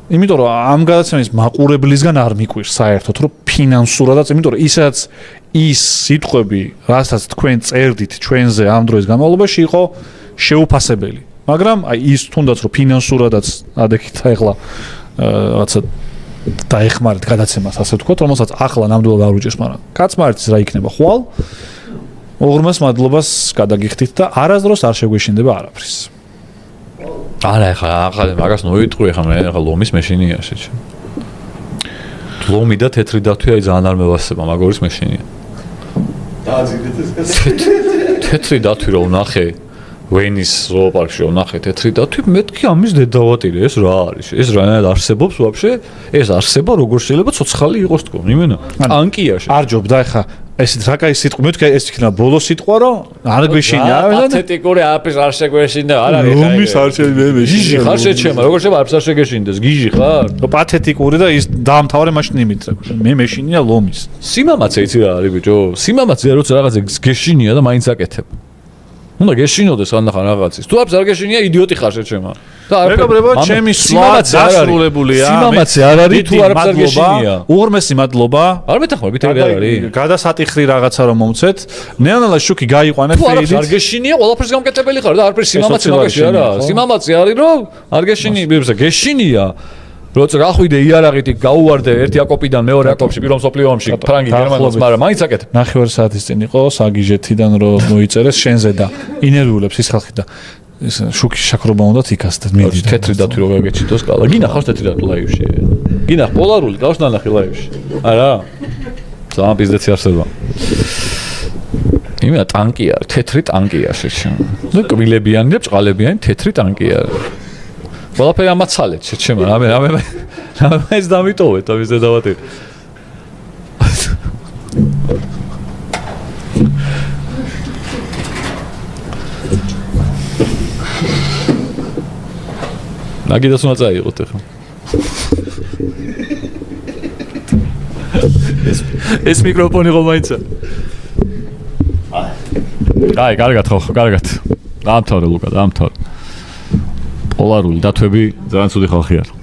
იმიტომ რომ ამ გადაცემის მაყურებლისგან არ მიკვირს საერთოდ რომ ფინანსურადაც, იმიტომ რომ ისაც ის სიტყვები, რასაც თქვენ წერდით ჩვენზე ამ დროის განმავლობაში იყო შეუფასებელი. მაგრამ აი ის თუნდაც რომ ფინანსურადაც ადექით ახლა რაღაცა დაეხმარეთ გადაცემას, ასე ვთქვათ, რომელსაც ახლა ნამდვილად არ უჭირს, მაგრამ კაცმარეთის რა იქნება ხვალ? უღრმეს მადლობას გადაგიხდით და არასდროს არ შეგვეშინდება არაფრის. არა, ახლა მაგას ნოიტყვი, ახლა მე ახლა ლომის მეშინია შეჭა. ლომი და თეთრი დათვი აი ძალიან არ მევასება, მაგორის მეშინია. თეთრი დათვი რო ვნახე ვენის ზოოპარკში რო ვნახე თეთრი დათვი, მეთქი ამის დედავატირე, ეს რა არის? ეს რანაირად არსებობს ვაფშე? ეს არსება როგორ შეიძლება ცოცხალი იყოს თქო, იმენა. ტანკია შე. არ ჯობდა ახლა ესეთ რა კაი სიტყვა, მეთქი ეს იქნება ბოლო სიტყვა რო არ გვეშინია, პათეტიკური აფის არ შეგვეშინდა, არ არის ხა. ლომის არ შეიძლება. გიჟი ხარ შეჩემა, როგორ შეიძლება აფს არ შეგეშინდეს? გიჟი ხარ? პათეტიკური და ის დაამთავრე მაშინ იმით, მე მეშინია ლომის. სიმამაცე იცი რა არის ბიჭო? სიმამაცეა როცა რაღაცა გეშინია და მაინც აკეთებ. უნდა გეშინოდეს ანახან რაღაცის. თუ აფს არ გეშინია, იდიოტი ხარ შეჩემა. მეგობრებო, ჩემი სვლა დასრულებულია. სიმამაცე არ არის თუ არ აფს არ გეშინია. უღრმესი მადლობა. არ მეთანხმებით რა არის? გადასატიხრი რაღაცა რომ მომცეთ. ნეანალა შუქი გაიყვანეთ ფეიდით. თუ არ გეშინია, ყველაფერს გამკეთებელი ხარ და არაფერი სიმამაცე მაგაში არა. სიმამაცე არის რომ არ გეშინია, ბიბსა გეშინია. როცა გახვიდე იარაღით გაუვარდე ერთი აკოპიდან მეორე აკოპში პირველ მსოფლიო ომში ფრანგი გერმანელს, მაგრამ მაინც აკეთებ. 9 საათის წინ იყო საგიჟეთიდან რომ მოიწერეს შენზე და ინერვიულებს ის ხალხი და ეს შუქის შაქრობა უნდა იქასდეთ მიდი. თეთრი დათვი რო გაგეჩიტოს კალა. გინახავს თეთრი დათვი ლაივში. გინახ პოლარული გავს ნანახი ლაივში. არა? ძალიან პიზდეცი არსება. იმენა ტანკია, თეთრი ტანკია შეჩემ. ნუ კბილებიანი და ბჭყალებიანი თეთრი ტანკია. ყველაფერი ამაცალეთ შეჩემა, რამე ეს დამიტოვეთ ამის დედავატი. მაგიდას უნდა წაიღოთ ახლა. ეს მიკროფონი რომ მაინცა. აი, კარგად ხო, კარგად. დაამთავრე ლუკა, დაამთავრე. პოლარული დათვები ძალიან ცუდი ხალხი არის.